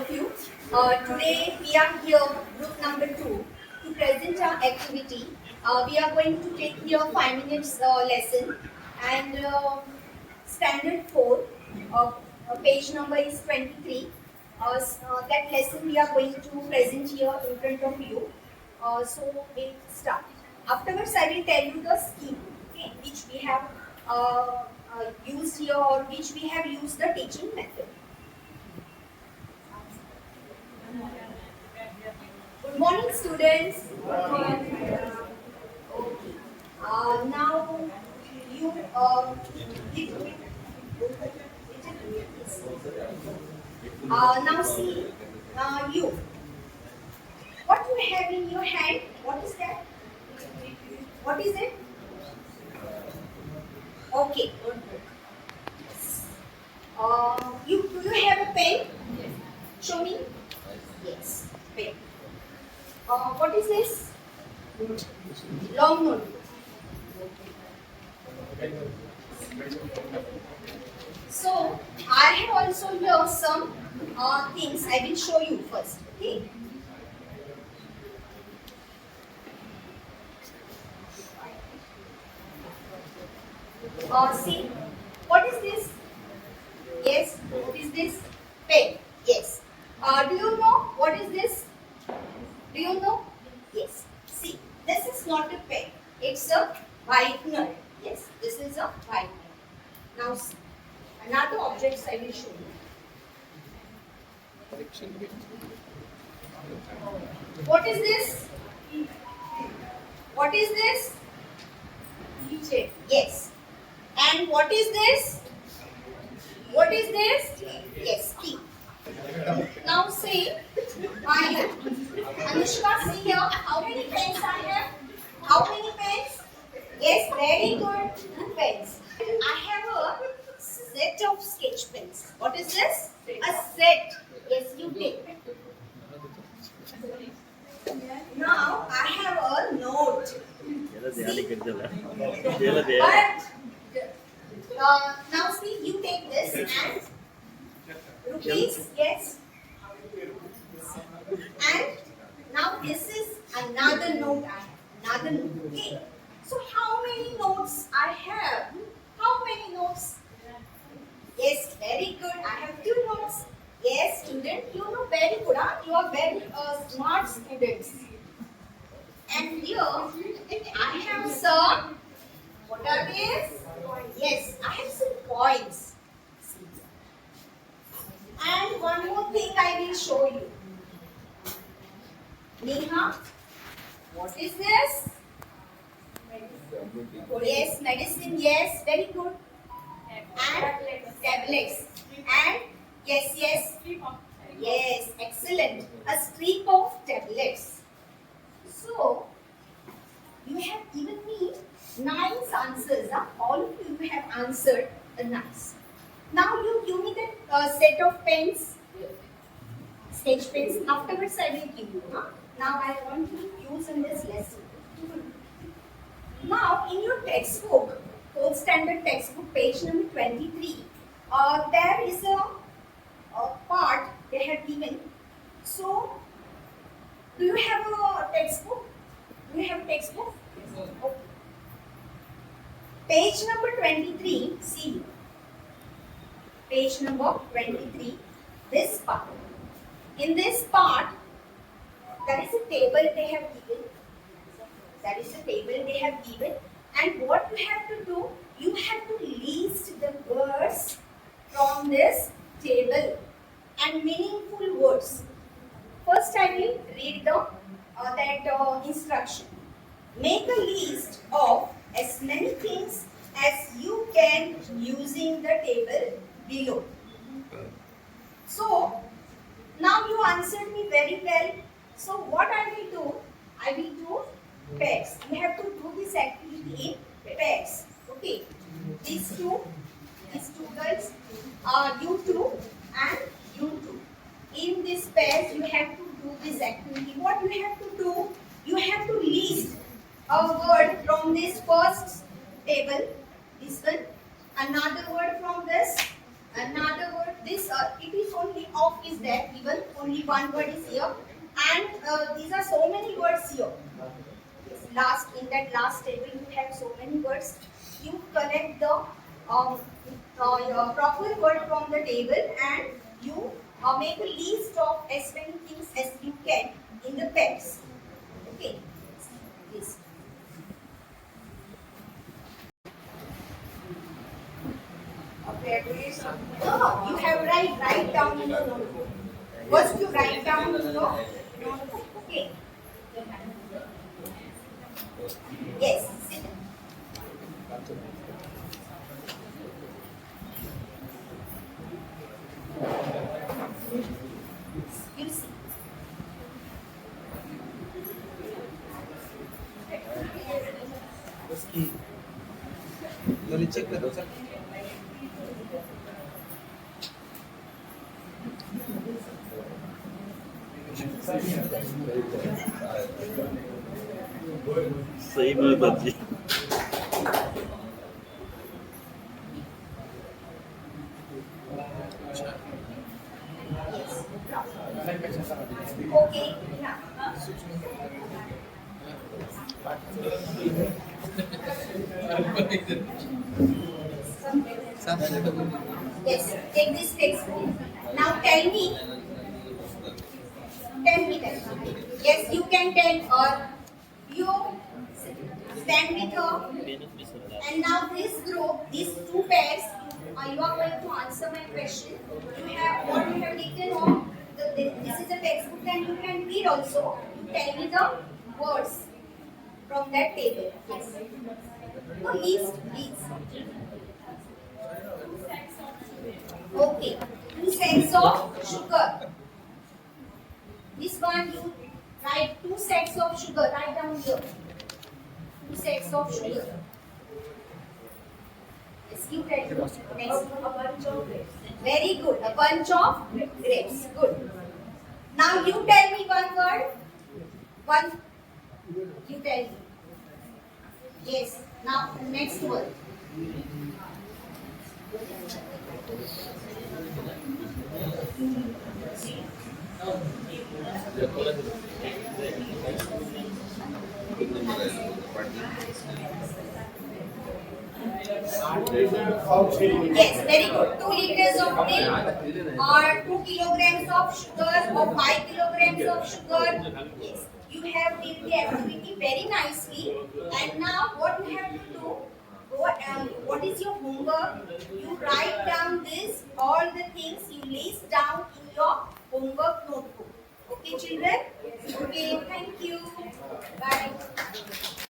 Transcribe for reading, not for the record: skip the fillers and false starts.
of you. Today we are here, group number 2, to present our activity. We are going to take here 5 minutes lesson and standard 4, page number is 23. That lesson we are going to present here in front of you. So we'll start. Afterwards I will tell you the scheme, okay, which we have used here or which we have used the teaching method. Good morning, students. Good morning. Okay. Now you now see you. What you have in your hand? What is that? What is it? Okay. Do you have a pen? Show me. Yes, pen. What is this? Long note. So I have also here some things I will show you first. Okay. See, what is this? Yes, what is this? Pen. Yes. Do you know what is this? Do you know? Yes. See, this is not a pen. It's a whitener. Yes, this is a whitener. Now, see, another objects I will show you. What is this? What is this? Yes. And what is this? What is this? Yes, key. Now see, Anushka, see here, how many pens I have? How many pens? Yes, very good, 2 pens. I have a set of sketch pens. What is this? A set. Yes, you take. Now I have a note. See? But now see, you take this and rupees, yes. And now this is another note I have. Another note. Okay. So how many notes I have? How many notes? Yes, very good. I have 2 notes. Yes, student, you know very good. Huh? You are very smart students. And here I have some. What are these? Yes, I have some coins. And one more thing I will show you. Neha, what is this? Yes, medicine. Yes, very good. And tablets. And yes. Yes, excellent. A strip of tablets. So, you have given me 9 answers. All of you have answered the 9. Now you give me the set of pens, sketch pens. Afterwards I will give you. Now I want to use in this lesson. Now in your textbook, 4th standard textbook, page number 23, there is a part they have given. So, do you have a textbook? Do you have a textbook? Okay. Page number 23, see. Page number 23, this part. In this part, there is a table they have given. That is a table they have given. And what you have to do, you have to list the words from this table and meaningful words. First, I will read that instruction. Make a list of as many things as you can using the table below. So, now you answered me very well. So, what I will do? I will do pairs. You have to do this activity in pairs. Okay. These two girls, you two and you two. In this pairs, you have to do this activity. What you have to do? You have to list a word from this first table, this one, another word from this, another word, this, it is only off is there, given only one word is here, and these are so many words here. In that last table you have so many words. You collect the proper word from the table, and you make a list of as many things as you can in the pairs. Okay. Yes. No, you have write down in your notebook. First you write down in your notebook. Okay. Yes. Sit. You see. उसकी Lalit check करो sir सही में बची Okay. Yeah. Yes. Take this textbook. Now tell me. Tell me that. Yes, you can tell, or you stand with her. And now this group, these two pairs, you are going to answer my question. You have what you have written on. This is a textbook, and you can read also. You tell me the words from that table. Yes. No, least. Okay. 2 sets of sugar. This one you write 2 sets of sugar. Write down here. 2 sets of sugar. Yes, you tell me. Next. A bunch of grapes. Very good. A bunch of grapes. Good. Now you tell me one word. One. You tell me. Yes. Now next word. Yes, very good. 2 liters of milk, or 2 kilograms of sugar, or 5 kilograms of sugar. Yes, you have did the activity very nicely. And now what you have to do? What is your homework? You write down this, all the things you list down in your homework notebook. Okay, children? Okay, thank you.